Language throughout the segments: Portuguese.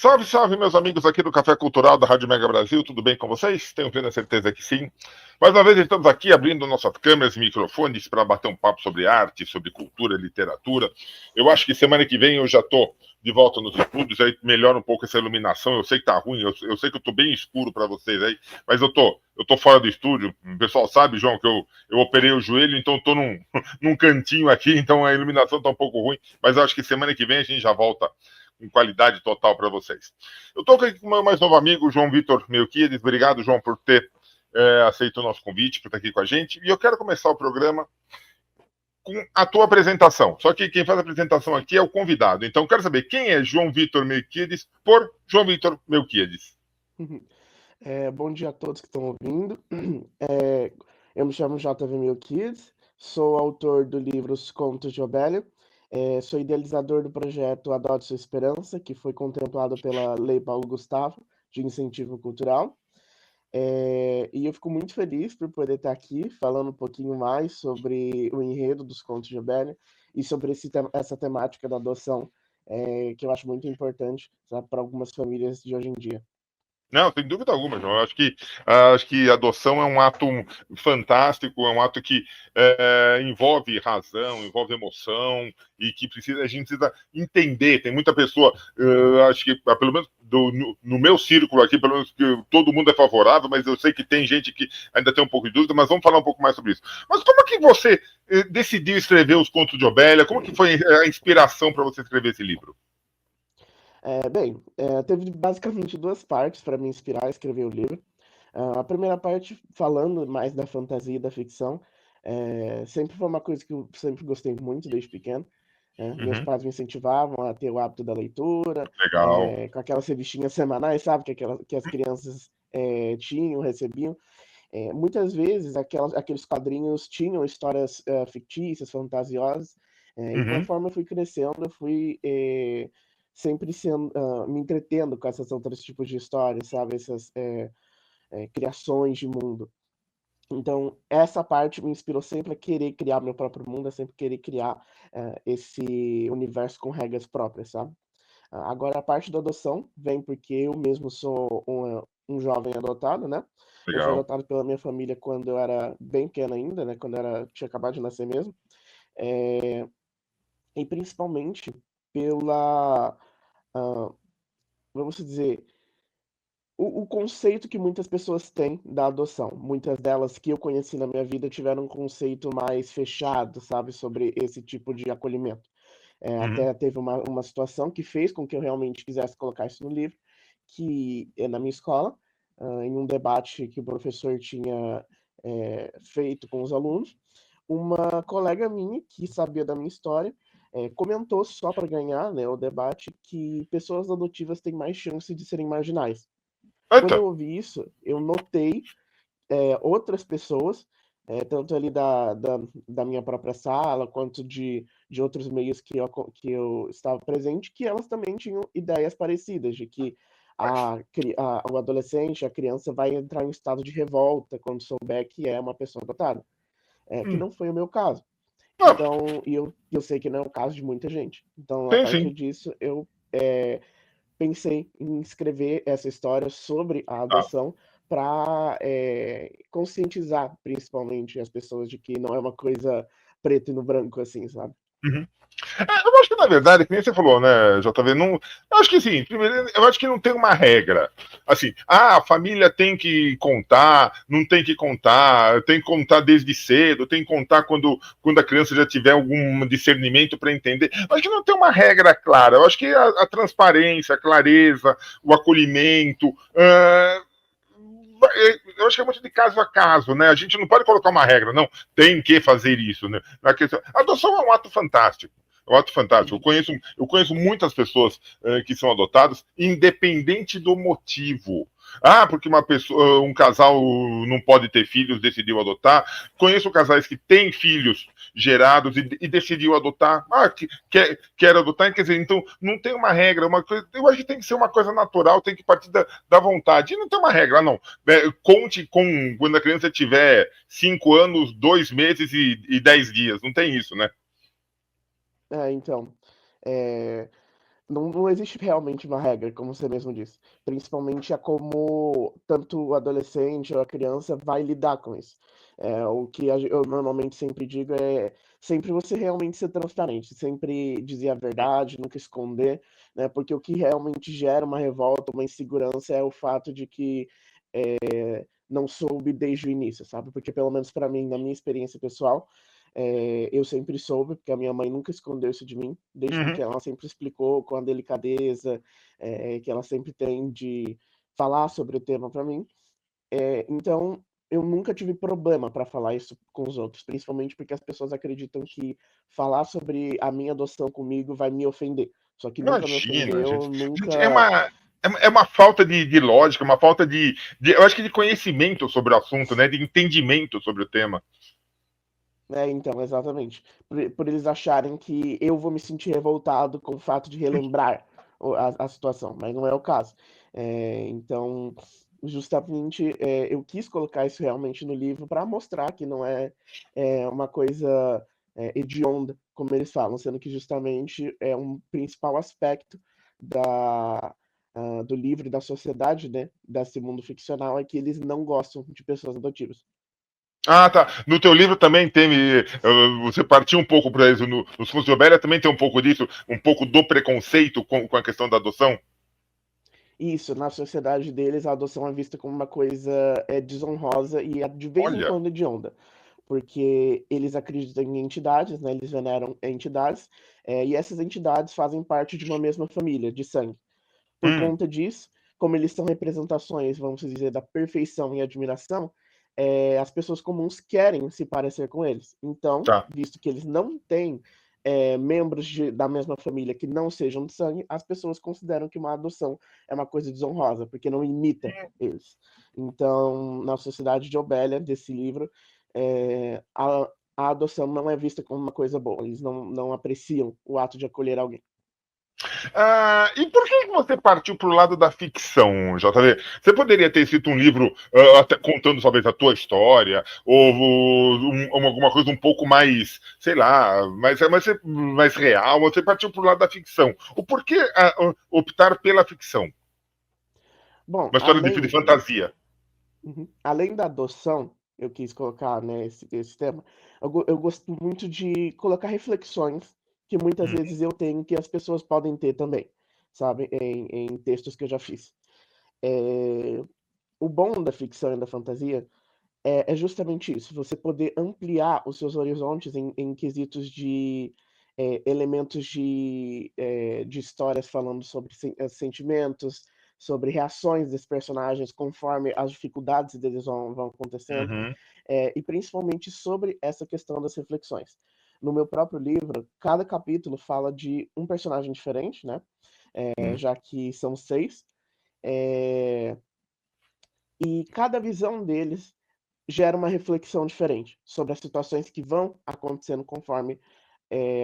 Salve, salve, meus amigos aqui do Café Cultural da Rádio Mega Brasil, tudo bem com vocês? Tenho plena certeza que sim. Mais uma vez estamos aqui abrindo nossas câmeras e microfones para bater um papo sobre arte, sobre cultura, literatura. Eu acho que semana que vem eu já estou de volta nos estúdios, aí melhora um pouco essa iluminação. Eu sei que tá ruim, eu sei que eu estou bem escuro para vocês aí, mas eu tô fora do estúdio. O pessoal sabe, João, que eu operei o joelho, então estou num cantinho aqui, então a iluminação está um pouco ruim, mas eu acho que semana que vem a gente já volta em qualidade total para vocês. Eu estou aqui com o meu mais novo amigo, João Vitor Melquiades. Obrigado, João, por ter aceito o nosso convite, por estar aqui com a gente. E eu quero começar o programa com a tua apresentação. Só que quem faz a apresentação aqui é o convidado. Então, eu quero saber quem é João Vitor Melquiades por João Vitor Melquiades. Bom dia a todos que estão ouvindo. Eu me chamo JV Melquiades, sou autor do livro Os Contos de Obélio. Sou idealizador do projeto Adote Sua Esperança, que foi contemplado pela Lei Paulo Gustavo, de incentivo cultural. E eu fico muito feliz por poder estar aqui falando um pouquinho mais sobre o enredo dos Contos de Obélio e sobre essa temática da adoção, que eu acho muito importante, sabe, para algumas famílias de hoje em dia. Não, sem dúvida alguma, João. Acho que a adoção é um ato fantástico, é um ato que envolve razão, envolve emoção e que a gente precisa entender. Tem muita pessoa, acho que pelo menos no meu círculo aqui, pelo menos que todo mundo é favorável, mas eu sei que tem gente que ainda tem um pouco de dúvida, mas vamos falar um pouco mais sobre isso. Mas como que você decidiu escrever Os Contos de Obélia? Como que foi a inspiração para você escrever esse livro? Teve basicamente duas partes para me inspirar a escrever o livro. A primeira parte, falando mais da fantasia e da ficção, sempre foi uma coisa que eu sempre gostei muito desde pequeno. Meus pais me incentivavam a ter o hábito da leitura, Legal. com aquelas revistinhas semanais, sabe, que as crianças tinham, recebiam. Muitas vezes aqueles quadrinhos tinham histórias fictícias, fantasiosas, e conforme eu fui crescendo, eu fui sempre me entretendo com esses outros tipos de histórias, sabe? Essas criações de mundo. Então, essa parte me inspirou sempre a querer criar meu próprio mundo, a sempre querer criar esse universo com regras próprias, sabe? Agora, a parte da adoção vem porque eu mesmo sou um jovem adotado, né? Eu fui Legal. adotado pela minha família quando eu era bem pequeno ainda, né? Quando tinha acabado de nascer mesmo. E principalmente pela, vamos dizer, o conceito que muitas pessoas têm da adoção. Muitas delas que eu conheci na minha vida tiveram um conceito mais fechado, sabe, sobre esse tipo de acolhimento. Até teve uma situação que fez com que eu realmente quisesse colocar isso no livro, que é na minha escola, em um debate que o professor tinha feito com os alunos, uma colega minha, que sabia da minha história, comentou só para ganhar, né, o debate, que pessoas adotivas têm mais chance de serem marginais. Quando Eita. eu ouvi isso, eu notei outras pessoas, tanto ali da minha própria sala, quanto de outros meios que eu estava presente, que elas também tinham ideias parecidas, de que o adolescente, a criança, vai entrar em estado de revolta quando souber que é uma pessoa adotada. Que não foi o meu caso. Ah, Então, eu sei que não é o caso de muita gente. Então, a sim, partir sim. disso, eu pensei em escrever essa história sobre a Tá. adoção para conscientizar, principalmente, as pessoas de que não é uma coisa preto e no branco, assim, sabe? Eu acho que, na verdade, que nem você falou, né, JV, não, eu acho que sim, primeiro, eu acho que não tem uma regra. Assim, a família tem que contar, não tem que contar desde cedo, tem que contar quando a criança já tiver algum discernimento para entender. Eu acho que não tem uma regra clara. Eu acho que a transparência, a clareza, o acolhimento. Eu acho que é muito de caso a caso, né? A gente não pode colocar uma regra, não, tem que fazer isso, né? A adoção é um ato fantástico. É um ato fantástico. Eu conheço muitas pessoas que são adotadas, independente do motivo. Porque um casal não pode ter filhos, decidiu adotar. Conheço casais que têm filhos gerados e decidiu adotar. Quer adotar, quer dizer, então não tem uma regra, eu acho que tem que ser uma coisa natural, tem que partir da vontade. E não tem uma regra, não. Conte com quando a criança tiver 5 anos, 2 meses e 10 dias. Não tem isso, né? Então, é, não existe realmente uma regra, como você mesmo disse. Principalmente a como tanto o adolescente ou a criança vai lidar com isso. O que eu normalmente sempre digo é sempre você realmente ser transparente, sempre dizer a verdade, nunca esconder, né? Porque o que realmente gera uma revolta, uma insegurança é o fato de que não soube desde o início, sabe? Porque pelo menos para mim, na minha experiência pessoal, eu sempre soube, porque a minha mãe nunca escondeu isso de mim, desde Uhum. pequena ela sempre explicou com a delicadeza que ela sempre tem de falar sobre o tema para mim. Então, eu nunca tive problema para falar isso com os outros, principalmente porque as pessoas acreditam que falar sobre a minha adoção comigo vai me ofender. Só que nunca me Imagina, ofendeu, gente, nunca. é uma falta de lógica, uma falta eu acho que de conhecimento sobre o assunto, né? De entendimento sobre o tema. Então, exatamente. Por eles acharem que eu vou me sentir revoltado com o fato de relembrar a situação, mas não é o caso. Então, justamente, eu quis colocar isso realmente no livro para mostrar que não é uma coisa hedionda, como eles falam, sendo que justamente é um principal aspecto do livro e da sociedade, né, desse mundo ficcional, é que eles não gostam de pessoas adotivas. Ah, tá. No teu livro também tem. Você partiu um pouco para isso. Nos Contos de Obélia também tem um pouco disso, um pouco do preconceito com a questão da adoção. Isso, na sociedade deles, a adoção é vista como uma coisa desonrosa e de vez em Olha. quando hedionda, porque eles acreditam em entidades, né? Eles veneram entidades, e essas entidades fazem parte de uma mesma família, de sangue. Por Hum, conta disso, como eles são representações, vamos dizer, da perfeição e admiração, as pessoas comuns querem se parecer com eles. Então, tá. visto que eles não têm membros da mesma família que não sejam de sangue, as pessoas consideram que uma adoção é uma coisa desonrosa, porque não imita eles. Então, na Sociedade de Obélia, desse livro, a adoção não é vista como uma coisa boa. Eles não apreciam o ato de acolher alguém. E por que você partiu para o lado da ficção, JV? Você poderia ter escrito um livro até contando talvez a tua história, ou alguma coisa um pouco mais, sei lá, mais real. Você partiu para o lado da ficção. O porquê optar pela ficção? Bom, Uma história de fantasia. além da adoção, eu quis colocar, né, esse tema. Eu gosto muito de colocar reflexões que muitas Hum, vezes eu tenho que as pessoas podem ter também, sabe, em textos que eu já fiz. É, o bom da ficção e da fantasia é justamente isso, você poder ampliar os seus horizontes em quesitos de elementos de histórias falando sobre sentimentos, sobre reações desses personagens conforme as dificuldades deles vão acontecendo, uhum, e principalmente sobre essa questão das reflexões. No meu próprio livro, cada capítulo fala de um personagem diferente, né? hum. Já que são 6, e cada visão deles gera uma reflexão diferente sobre as situações que vão acontecendo conforme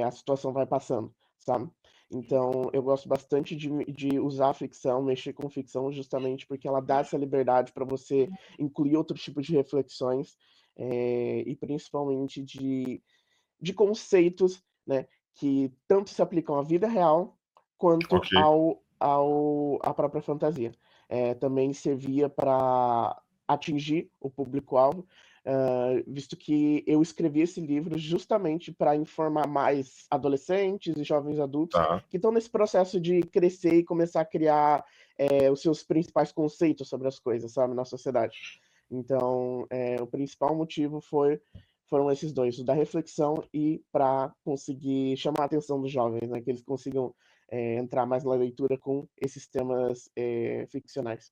a situação vai passando, sabe? Então, eu gosto bastante de usar a ficção, mexer com ficção, justamente porque ela dá essa liberdade para você incluir outros tipos de reflexões e principalmente de conceitos, né, que tanto se aplicam à vida real quanto Ok. à própria fantasia. Também servia para atingir o público-alvo, visto que eu escrevi esse livro justamente para informar mais adolescentes e jovens adultos Tá. que estão nesse processo de crescer e começar a criar os seus principais conceitos sobre as coisas, sabe, na sociedade. Então, o principal motivo foram esses dois, o da reflexão e para conseguir chamar a atenção dos jovens, né, que eles consigam entrar mais na leitura com esses temas ficcionais.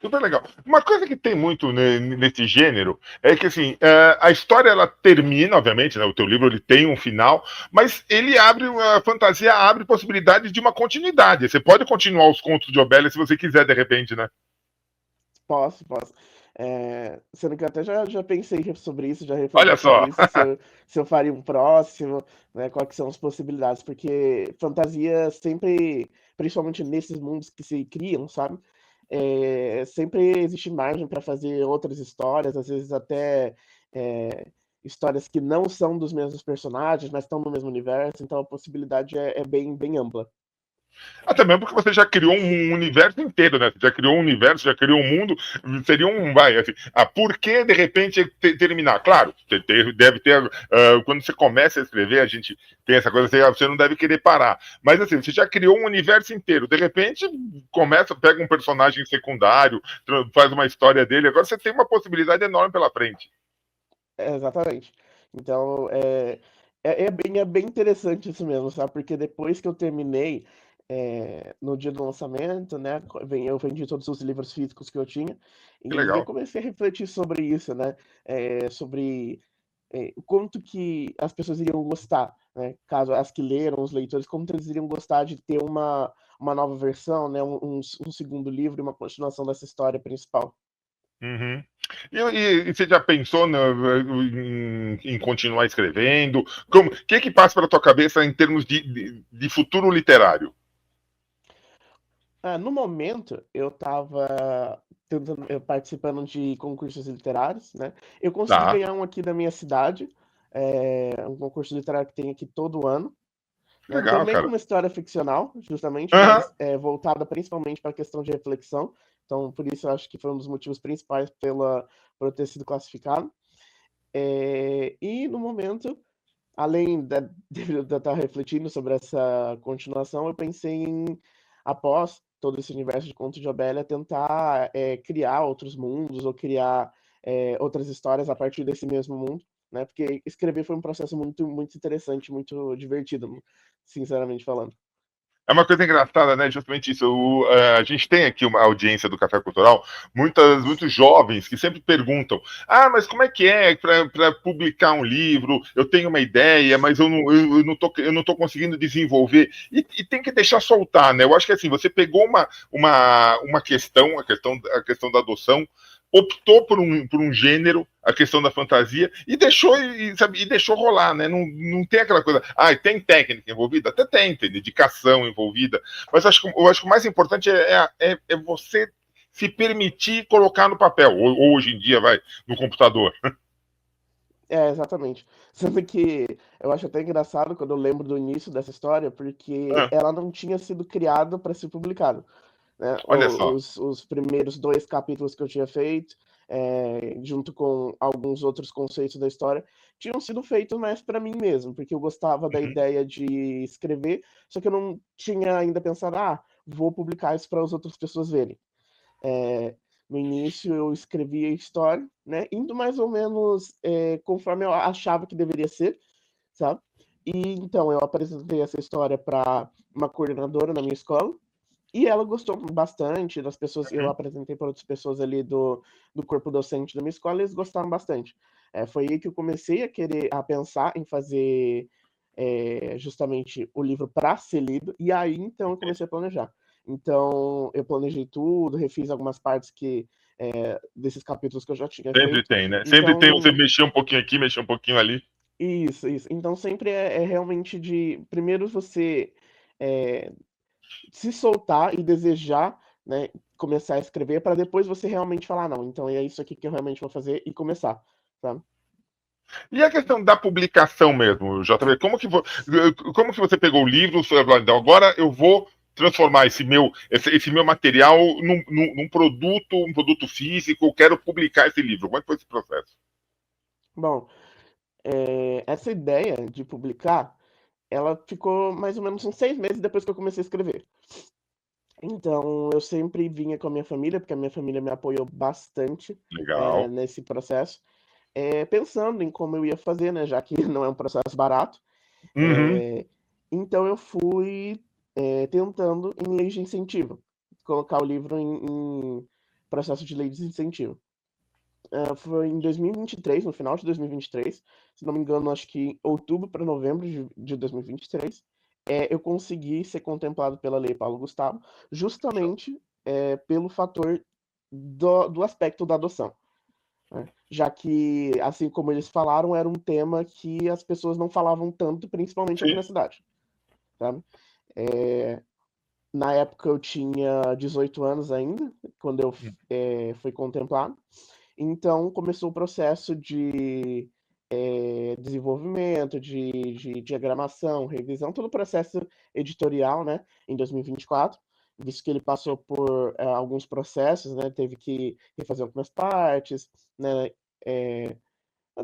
Super legal. Uma coisa que tem muito nesse gênero é que assim a história ela termina, obviamente, né, o teu livro ele tem um final, mas ele abre a fantasia abre possibilidade de uma continuidade. Você pode continuar os contos de Obélia se você quiser de repente, né? Posso, posso. Sendo que eu até já pensei sobre isso, já refleti Olha sobre só. isso, se eu faria um próximo, né, quais que são as possibilidades, porque fantasia sempre, principalmente nesses mundos que se criam, sabe? Sempre existe margem para fazer outras histórias, às vezes até histórias que não são dos mesmos personagens, mas estão no mesmo universo, então a possibilidade é bem, bem ampla. Até mesmo porque você já criou um universo inteiro, né? Você já criou um universo, já criou um mundo, seria um, vai, assim, por que de repente terminar? Claro, deve ter, quando você começa a escrever, a gente tem essa coisa, você não deve querer parar. Mas assim, você já criou um universo inteiro, de repente começa, pega um personagem secundário, faz uma história dele, agora você tem uma possibilidade enorme pela frente. Exatamente. Então, é bem interessante isso mesmo, sabe? Porque depois que eu terminei, no dia do lançamento, né, eu vendi todos os livros físicos que eu tinha, Que e eu legal. comecei a refletir sobre isso, né? Sobre o quanto que as pessoas iriam gostar, né? Caso as que leram, os leitores, como eles iriam gostar de ter uma nova versão, né? Um segundo livro, uma continuação dessa história principal. Uhum. E você já pensou em continuar escrevendo? O que passa pela tua cabeça em termos de futuro literário? No momento, eu estava participando de concursos literários, né? Eu consegui Tá, ganhar um aqui da minha cidade, um concurso literário que tem aqui todo ano, né? legal, Também com cara. uma história ficcional, justamente, Aham. mas voltada principalmente para a questão de reflexão. Então, por isso, eu acho que foi um dos motivos principais por eu ter sido classificado. E no momento, além de eu estar refletindo sobre essa continuação, eu pensei em, após todo esse universo de Conto de Obélia, tentar criar outros mundos ou criar outras histórias a partir desse mesmo mundo, né? Porque escrever foi um processo muito, muito interessante, muito divertido, sinceramente falando. É uma coisa engraçada, né? Justamente isso. A gente tem aqui uma audiência do Café Cultural, muitos jovens que sempre perguntam: mas como é que é para publicar um livro? Eu tenho uma ideia, mas eu não tô conseguindo desenvolver. E tem que deixar soltar, né? Eu acho que assim, você pegou uma questão, a questão da adoção, optou por um gênero, a questão da fantasia, e deixou rolar, né? Não tem aquela coisa, tem técnica envolvida? Até tem dedicação envolvida, mas eu acho que o mais importante é você se permitir colocar no papel, ou hoje em dia, vai, no computador. Exatamente. Sendo que eu acho até engraçado quando eu lembro do início dessa história, porque Ah, ela não tinha sido criada para ser publicada, né? olha só. Os primeiros 2 capítulos que eu tinha feito, junto com alguns outros conceitos da história, tinham sido feitos mais para mim mesmo, porque eu gostava da Uhum. ideia de escrever, só que eu não tinha ainda pensado: vou publicar isso para as outras pessoas verem. Eh, no início eu escrevia a história, né, indo mais ou menos, conforme eu achava que deveria ser, sabe. E então eu apresentei essa história para uma coordenadora na minha escola, e ela gostou bastante das pessoas. Eu Uhum. apresentei para outras pessoas ali do corpo docente da minha escola e eles gostaram bastante. Foi aí que eu comecei a pensar em fazer, justamente o livro para ser lido, e aí então eu comecei a planejar. Então eu planejei tudo, refiz algumas partes desses capítulos que eu já tinha Sempre feito. tem, né? Sempre tem você Então mexer um pouquinho aqui, mexer um pouquinho ali. isso, isso. Então sempre é realmente de primeiro você, eh, se soltar e desejar, né, começar a escrever para depois você realmente falar: "Não, então é isso aqui que eu realmente vou fazer", e começar, sabe. E a questão da publicação mesmo, JB, como que você pegou o livro, você falou, então, agora eu vou transformar esse meu material num produto, um produto físico, eu quero publicar esse livro. Como é que foi esse processo? Bom, essa ideia de publicar, ela ficou mais ou menos uns 6 meses depois que eu comecei a escrever. Então eu sempre vinha com a minha família, porque a minha família me apoiou bastante, Legal. nesse processo, pensando em como eu ia fazer, né, já que não é um processo barato. Uhum. Eh, então eu fui, tentando em leis de incentivo, colocar o livro em processo de lei de incentivo. Foi em 2023, no final de 2023, se não me engano, acho que outubro para novembro de 2023, eu consegui ser contemplado pela Lei Paulo Gustavo, justamente, pelo fator do aspecto da adoção, né. Já que, assim como eles falaram, era um tema que as pessoas não falavam tanto, principalmente aqui Sim. na cidade, sabe. Eh, na época eu tinha 18 anos ainda, quando eu fui contemplado, então começou o processo de desenvolvimento, de diagramação, revisão, todo o processo editorial, né, em 2024, visto que ele passou por alguns processos, né, teve que refazer algumas partes, né, é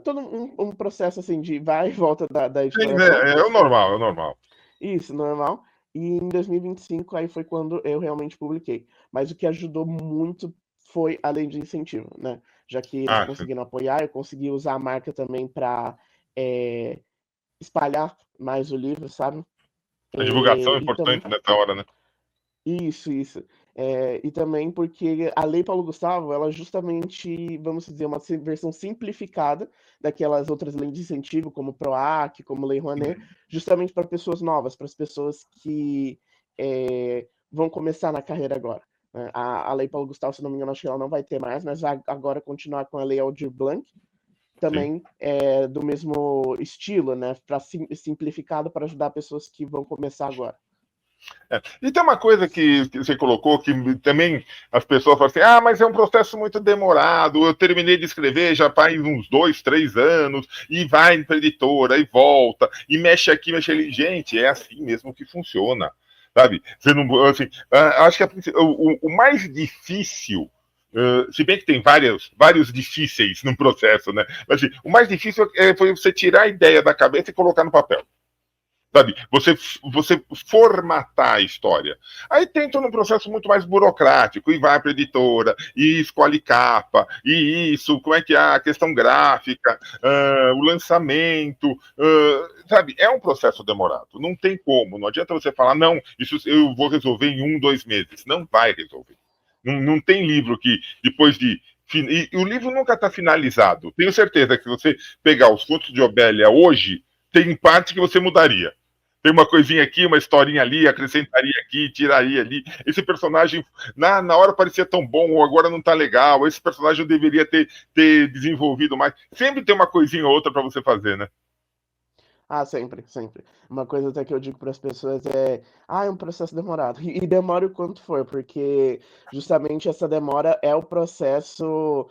todo um processo assim de vai e volta da Sim, editoração. é o normal, é o normal. Isso, normal. E em 2025 aí foi quando eu realmente publiquei. Mas o que ajudou muito foi a lei de incentivo, né? Já que eles Ah, sim. conseguiram apoiar, eu consegui usar a marca também para espalhar mais o livro, sabe? A divulgação é E também importante nessa hora, né? isso. E também porque a Lei Paulo Gustavo, ela justamente, vamos dizer, uma versão simplificada daquelas outras leis de incentivo, como o PROAC, como Lei Rouanet, justamente para pessoas novas, para as pessoas que vão começar na carreira agora, né? A Lei Paulo Gustavo, se não me engano, acho que ela não vai ter mais, mas vai agora continuar com a Lei Aldir Blanc, Sim. também é do mesmo estilo, né? Para simplificado para ajudar pessoas que vão começar agora. E tem uma coisa que você colocou que também as pessoas falam assim: ah, mas é um processo muito demorado. Eu terminei de escrever já faz uns 2, 3 anos, e vai para a editora, e volta, e mexe aqui, mexe ali. Gente, é assim mesmo que funciona. Sabe? Você não, assim, acho que o mais difícil. Se bem que tem vários difíceis no processo, né? Mas assim, o mais difícil foi você tirar a ideia da cabeça e colocar no papel. Sabe? Você formatar a história. Aí tenta num processo muito mais burocrático, e vai para a editora, e escolhe capa, e isso, como é que é a questão gráfica, o lançamento, sabe? É um processo demorado, não tem como, não adianta você falar, não, isso eu vou resolver em 1, 2 meses. Não vai resolver. Não tem livro que, depois de e o livro nunca está finalizado. Tenho certeza que se você pegar os contos de Obélia hoje, tem parte que você mudaria. Tem uma coisinha aqui, uma historinha ali, acrescentaria aqui, tiraria ali. Esse personagem, na hora parecia tão bom, ou agora não tá legal. Esse personagem eu deveria ter desenvolvido mais. Sempre tem uma coisinha ou outra para você fazer, né? Ah, sempre. Uma coisa até que eu digo para as pessoas é um processo demorado. E demore o quanto for, porque justamente essa demora é o processo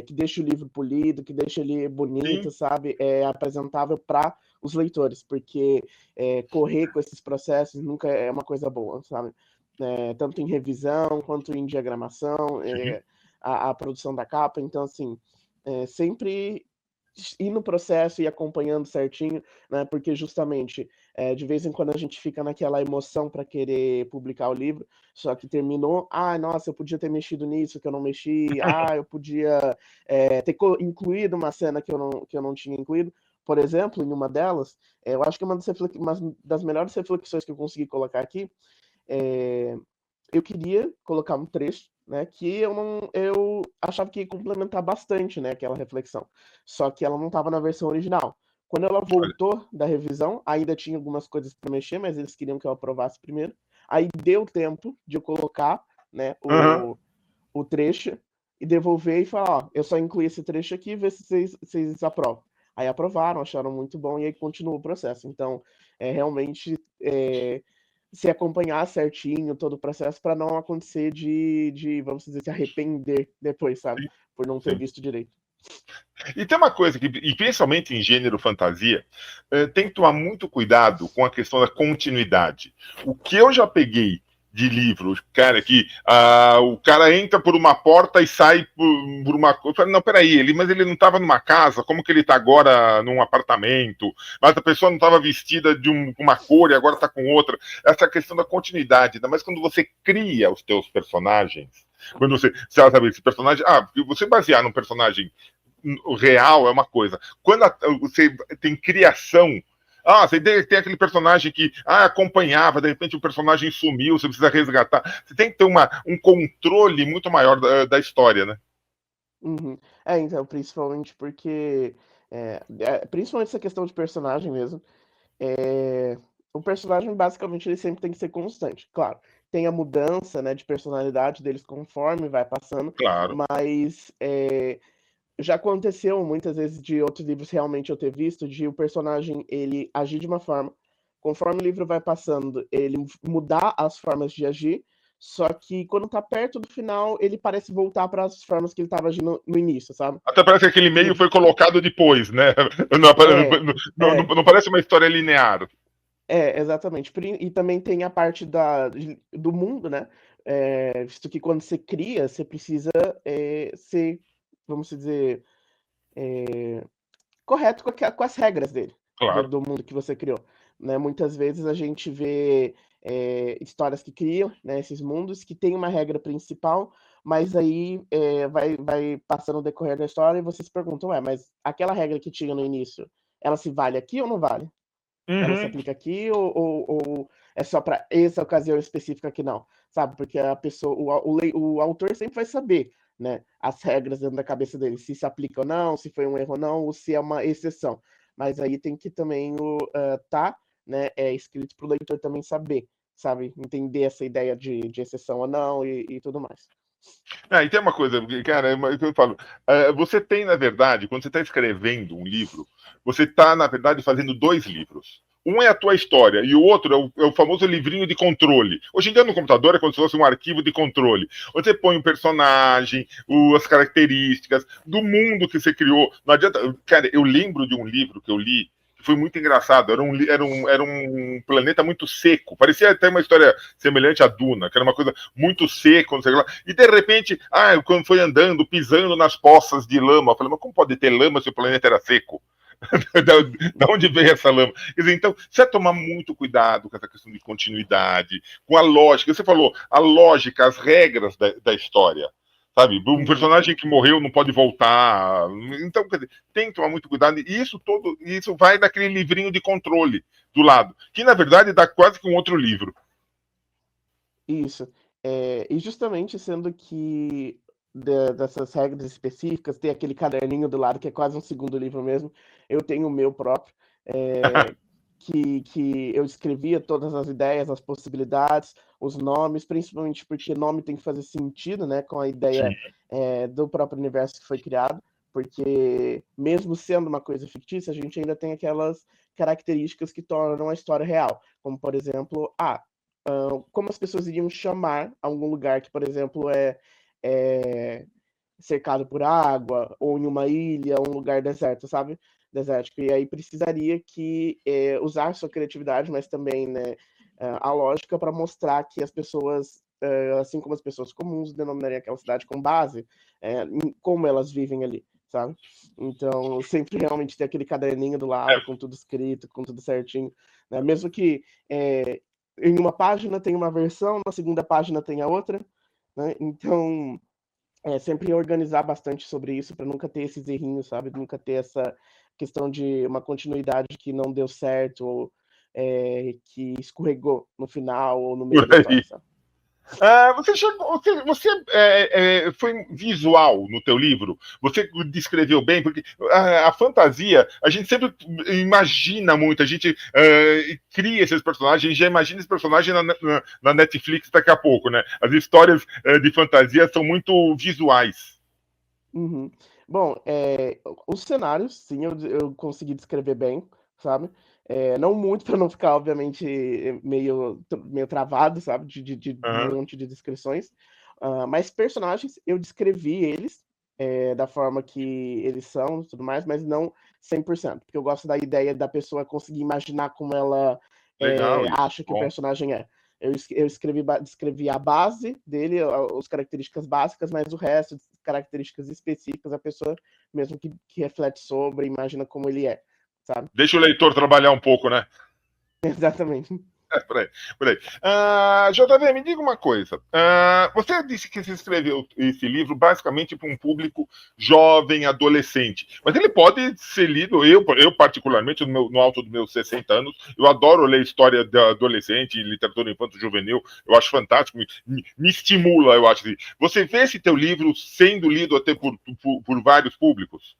que deixa o livro polido, que deixa ele bonito, Sim. sabe? É apresentável para os leitores, porque correr com esses processos nunca é uma coisa boa, sabe? Tanto em revisão quanto em diagramação, Sim. a produção da capa. Então, assim, sempre ir no processo e acompanhando certinho, né? Porque justamente de vez em quando a gente fica naquela emoção para querer publicar o livro, só que terminou, nossa, eu podia ter mexido nisso que eu não mexi, eu podia ter incluído uma cena que eu não tinha incluído. Por exemplo, em uma delas, eu acho que uma das melhores reflexões que eu consegui colocar aqui é, eu queria colocar um trecho, né, que eu achava que ia complementar bastante, né, aquela reflexão. Só que ela não estava na versão original. Quando ela Olha. voltou da revisão, ainda tinha algumas coisas para mexer, mas eles queriam que eu aprovasse primeiro. Aí deu tempo de eu colocar, né, Uhum. o trecho e devolver e falar, ó, eu só incluí esse trecho aqui, vê se vocês aprovam. Aí aprovaram, acharam muito bom e aí continuou o processo. Então, realmente se acompanhar certinho todo o processo para não acontecer vamos dizer, se arrepender depois, sabe? Sim, Por não ter sim. visto direito. E tem uma coisa que, e principalmente em gênero fantasia, tem que tomar muito cuidado com a questão da continuidade. O que eu já peguei de livros, cara, que o cara entra por uma porta e sai por uma coisa. Não, peraí, mas ele não estava numa casa, como que ele está agora num apartamento? Mas a pessoa não estava vestida de uma cor e agora está com outra. Essa questão da continuidade, ainda mais quando você cria os teus personagens. Quando você sabe, esse personagem. Você basear num personagem real é uma coisa. Quando você tem criação. Você tem aquele personagem que acompanhava, de repente o personagem sumiu, você precisa resgatar. Você tem que ter um controle muito maior da história, né? Uhum. Então, principalmente porque, principalmente essa questão de personagem mesmo, é, o personagem basicamente ele sempre tem que ser constante. Claro, tem a mudança, né, de personalidade deles conforme vai passando, Claro. mas já aconteceu muitas vezes de outros livros realmente eu ter visto, de o personagem ele agir de uma forma, conforme o livro vai passando, ele mudar as formas de agir, só que quando tá perto do final, ele parece voltar para as formas que ele estava agindo no início, sabe? Até parece que aquele meio foi colocado depois, né? Não, É, é, não parece uma história linear. exatamente. E também tem a parte do mundo, né? Visto que quando você cria, você precisa ser, vamos dizer, correto com as regras dele, Claro. do mundo que você criou. Né? Muitas vezes a gente vê histórias que criam, né, esses mundos que tem uma regra principal, mas aí vai passando o decorrer da história e você se pergunta, ué, mas aquela regra que tinha no início, ela se vale aqui ou não vale? Ela se Uhum. aplica aqui ou é só para essa ocasião específica que não, sabe? Porque a pessoa, o autor sempre vai saber, né, as regras dentro da cabeça dele, se se aplica ou não, se foi um erro ou não, ou se é uma exceção. Mas aí tem que também tá, né, escrito para o leitor também saber, sabe? Entender essa ideia de exceção ou não e tudo mais. Ah, e tem uma coisa, cara, que eu falo. Você tem, na verdade, quando você está escrevendo um livro, você está, na verdade, fazendo dois livros. Um é a tua história e o outro é o famoso livrinho de controle. Hoje em dia no computador é como se fosse um arquivo de controle. Você põe um personagem, as características do mundo que você criou. Não adianta. Cara, eu lembro de um livro que eu li que foi muito engraçado. Era um planeta muito seco. Parecia até uma história semelhante à Duna, que era uma coisa muito seca, não sei lá. E de repente, quando foi andando, pisando nas poças de lama, eu falei, mas como pode ter lama se o planeta era seco? Da onde veio essa lama? Quer dizer, então, você tomar muito cuidado com essa questão de continuidade, com a lógica. Você falou, a lógica, as regras da história. Sabe? Um Uhum. personagem que morreu não pode voltar. Então, quer dizer, tem que tomar muito cuidado. E isso vai daquele livrinho de controle do lado, que na verdade dá quase que um outro livro. Isso. E justamente sendo que dessas regras específicas, tem aquele caderninho do lado que é quase um segundo livro mesmo. Eu tenho o meu próprio, que eu escrevia todas as ideias, as possibilidades, os nomes, principalmente porque nome tem que fazer sentido, né, com a Sim. ideia do próprio universo que foi criado, porque mesmo sendo uma coisa fictícia, a gente ainda tem aquelas características que tornam a história real, como por exemplo, como as pessoas iriam chamar algum lugar que, por exemplo, é cercado por água, ou em uma ilha, um lugar deserto, sabe? Desértico. E aí precisaria que usar sua criatividade, mas também, né, a lógica para mostrar que as pessoas, assim como as pessoas comuns, denominariam aquela cidade com base em como elas vivem ali, sabe? Então, sempre realmente ter aquele caderninho do lado, com tudo escrito, com tudo certinho, né? Mesmo que em uma página tem uma versão, na segunda página tem a outra, né? Então, sempre organizar bastante sobre isso para nunca ter esses errinhos, sabe? Nunca ter essa questão de uma continuidade que não deu certo ou que escorregou no final ou no meio Por da história, aí. sabe? Você foi visual no teu livro? Você descreveu bem? Porque a fantasia, a gente sempre imagina muito, a gente cria esses personagens, a gente já imagina esse personagem na Netflix daqui a pouco, né? As histórias de fantasia são muito visuais. Uhum. Bom, os cenários, sim, eu consegui descrever bem, sabe? Não muito para não ficar, obviamente, meio travado, sabe? De um Uhum. monte de descrições. Mas personagens, eu descrevi eles da forma que eles são e tudo mais, mas não 100%, porque eu gosto da ideia da pessoa conseguir imaginar como ela Legal isso. acha que o Bom. personagem é. Eu descrevi a base dele, as características básicas, mas o resto, características específicas, a pessoa mesmo que reflete sobre, imagina como ele é, sabe? Deixa o leitor trabalhar um pouco, né? Exatamente. Por aí, por aí. JV, me diga uma coisa. Você disse que você escreveu esse livro basicamente para um público jovem, adolescente. Mas ele pode ser lido, eu particularmente, no alto dos meus 60 anos, eu adoro ler história de adolescente, literatura infanto-juvenil, eu acho fantástico, me estimula, eu acho. Você vê esse teu livro sendo lido até por vários públicos?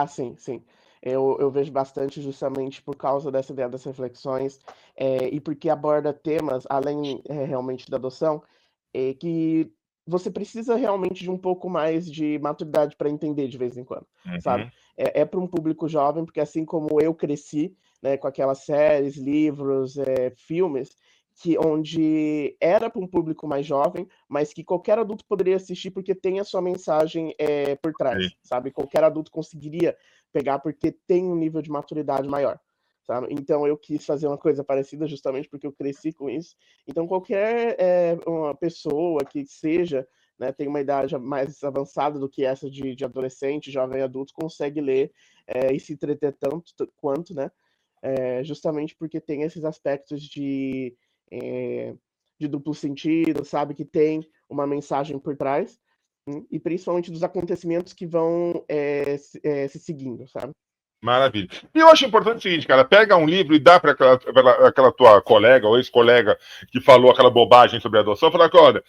Sim, sim. Eu vejo bastante justamente por causa dessa ideia das reflexões, e porque aborda temas, além realmente da adoção, que você precisa realmente de um pouco mais de maturidade para entender de vez em quando, sabe? Uhum. É para um público jovem, porque assim como eu cresci, né, com aquelas séries, livros, filmes, onde era para um público mais jovem, mas que qualquer adulto poderia assistir porque tem a sua mensagem por Sim. trás, sabe? Qualquer adulto conseguiria pegar porque tem um nível de maturidade maior, sabe? Então eu quis fazer uma coisa parecida justamente porque eu cresci com isso. Então qualquer uma pessoa que seja, né, tem uma idade mais avançada do que essa de adolescente, jovem adulto, consegue ler e se entreter tanto quanto, né? Justamente porque tem esses aspectos de duplo sentido, sabe? Que tem uma mensagem por trás, e principalmente dos acontecimentos que vão se seguindo, sabe? Maravilha. E eu acho importante o seguinte, cara, pega um livro e dá para aquela tua colega ou ex-colega que falou aquela bobagem sobre adoção, fala que, olha,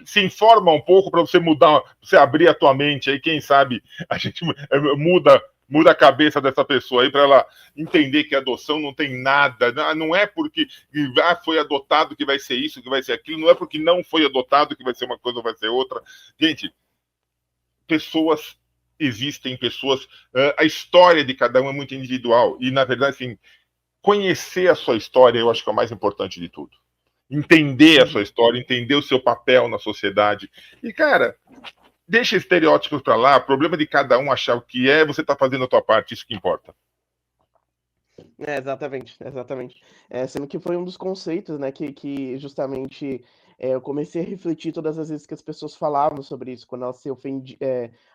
se informa um pouco para você mudar, você abrir a tua mente aí, quem sabe a gente muda a cabeça dessa pessoa aí para ela entender que a adoção não tem nada, não é porque foi adotado que vai ser isso, que vai ser aquilo, não é porque não foi adotado que vai ser uma coisa ou vai ser outra. Gente, pessoas existem pessoas, a história de cada um é muito individual e na verdade assim, conhecer a sua história eu acho que é o mais importante de tudo. Entender a sua história, entender o seu papel na sociedade. E cara, deixa estereótipos para lá, o problema de cada um achar o que é, você tá fazendo a tua parte, isso que importa. Exatamente, exatamente. Sendo que foi um dos conceitos, né, que justamente eu comecei a refletir todas as vezes que as pessoas falavam sobre isso, quando elas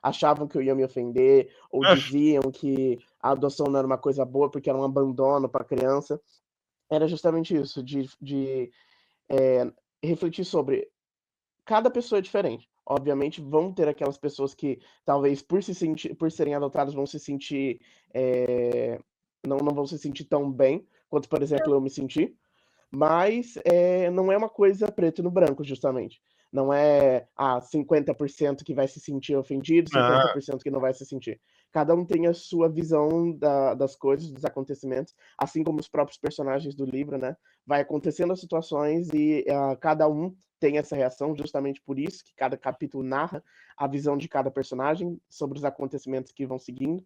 achavam que eu ia me ofender, ou diziam que a adoção não era uma coisa boa porque era um abandono para a criança. Era justamente isso, de refletir sobre cada pessoa é diferente. Obviamente, vão ter aquelas pessoas que talvez por serem adotadas vão se sentir não vão se sentir tão bem quanto, por exemplo, eu me senti, mas não é uma coisa preto no branco, justamente. Não é 50% que vai se sentir ofendido, Ah, 50% que não vai se sentir. Cada um tem a sua visão das coisas, dos acontecimentos, assim como os próprios personagens do livro, né? Vai acontecendo as situações e cada um tem essa reação, justamente por isso que cada capítulo narra a visão de cada personagem sobre os acontecimentos que vão seguindo.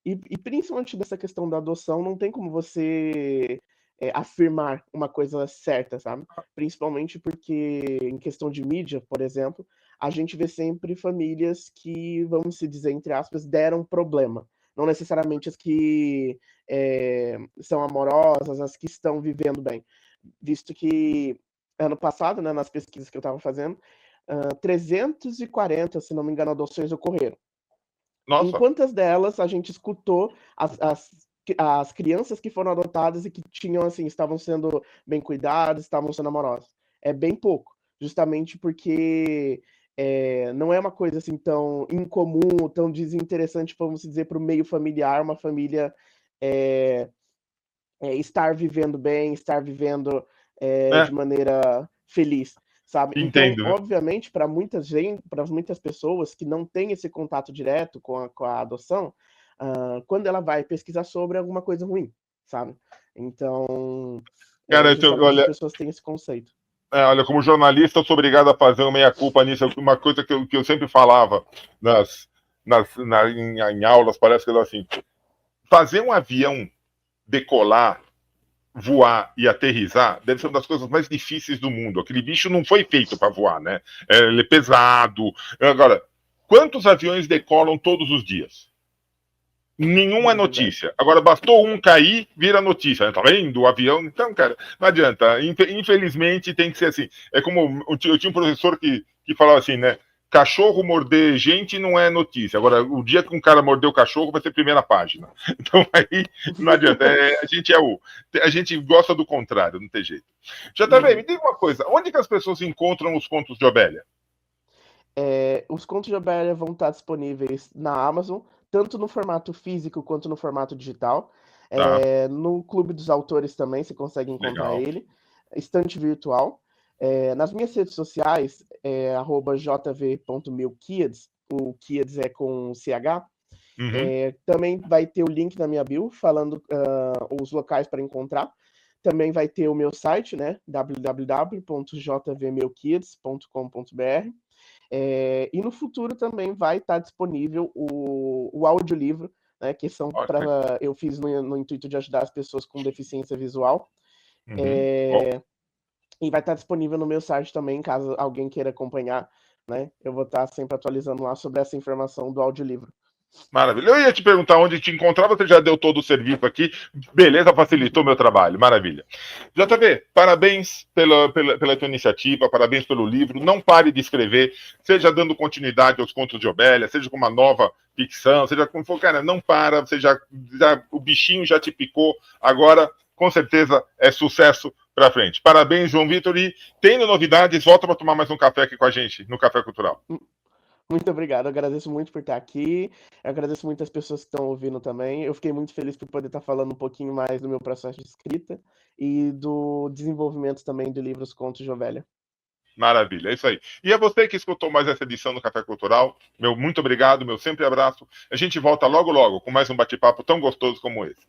E principalmente dessa questão da adoção, não tem como você afirmar uma coisa certa, sabe? Principalmente porque, em questão de mídia, por exemplo, a gente vê sempre famílias que, vamos se dizer, entre aspas, deram problema. Não necessariamente as que são amorosas, as que estão vivendo bem. Visto que, ano passado, né, nas pesquisas que eu estava fazendo, 340, se não me engano, adoções ocorreram. Em nossa, quantas delas a gente escutou as crianças que foram adotadas e que tinham, assim, estavam sendo bem cuidadas, estavam sendo amorosas? É bem pouco, justamente porque não é uma coisa assim tão incomum, tão desinteressante, vamos dizer, para o meio familiar, uma família estar vivendo bem, estar vivendo de maneira feliz, sabe? Então, entendo. obviamente, para muitas pessoas que não têm esse contato direto com a adoção, quando ela vai pesquisar sobre é alguma coisa ruim, sabe? Então, Cara, justamente as olha, pessoas têm esse conceito. olha, como jornalista, eu sou obrigado a fazer uma meia-culpa nisso. Uma coisa que eu sempre falava em aulas, parece que era assim: fazer um avião decolar, voar e aterrissar deve ser uma das coisas mais difíceis do mundo. Aquele bicho não foi feito para voar, né? Ele é pesado. Agora, quantos aviões decolam todos os dias? Nenhum é notícia. Agora, bastou um cair, vira notícia. Tá vendo? O avião. Então, cara, não adianta. Infelizmente, tem que ser assim. É como eu tinha um professor que falava assim, né? Cachorro morder gente não é notícia. Agora, o dia que um cara mordeu o cachorro vai ser primeira página. Então, aí não adianta. A gente gosta do contrário, não tem jeito. Já tá bem, me diga uma coisa: onde que as pessoas encontram os contos de Obélia? Os contos de Abelha vão estar disponíveis na Amazon, tanto no formato físico quanto no formato digital. Tá, No Clube dos Autores também você consegue encontrar legal. ele. Estante virtual. Nas minhas redes sociais, @jv.milkids, o Kids é com CH. Uhum. Também vai ter o link na minha bio falando os locais para encontrar. Também vai ter o meu site, né? www.jvmilkids.com.br. E no futuro também vai estar disponível o audiolivro, né, que são Ótimo. eu fiz no intuito de ajudar as pessoas com deficiência visual. Bom, E vai estar disponível no meu site também, caso alguém queira acompanhar, né? Eu vou estar sempre atualizando lá sobre essa informação do audiolivro. maravilha. Eu ia te perguntar onde te encontrar, você já deu todo o serviço aqui. Beleza, facilitou meu trabalho. Maravilha. JB, parabéns pela tua iniciativa, parabéns pelo livro. Não pare de escrever, seja dando continuidade aos contos de Obélia, seja com uma nova ficção, seja como for, cara, não para, você o bichinho já te picou, agora com certeza é sucesso pra frente. Parabéns, João Vitor, e tendo novidades, volta para tomar mais um café aqui com a gente, no Café Cultural. Muito obrigado, eu agradeço muito por estar aqui, eu agradeço muito as pessoas que estão ouvindo também. Eu fiquei muito feliz por poder estar falando um pouquinho mais do meu processo de escrita e do desenvolvimento também do livro Os Contos de Ovelha. Maravilha, é isso aí. E a você que escutou mais essa edição do Café Cultural, meu muito obrigado, meu sempre abraço. A gente volta logo, logo com mais um bate-papo tão gostoso como esse.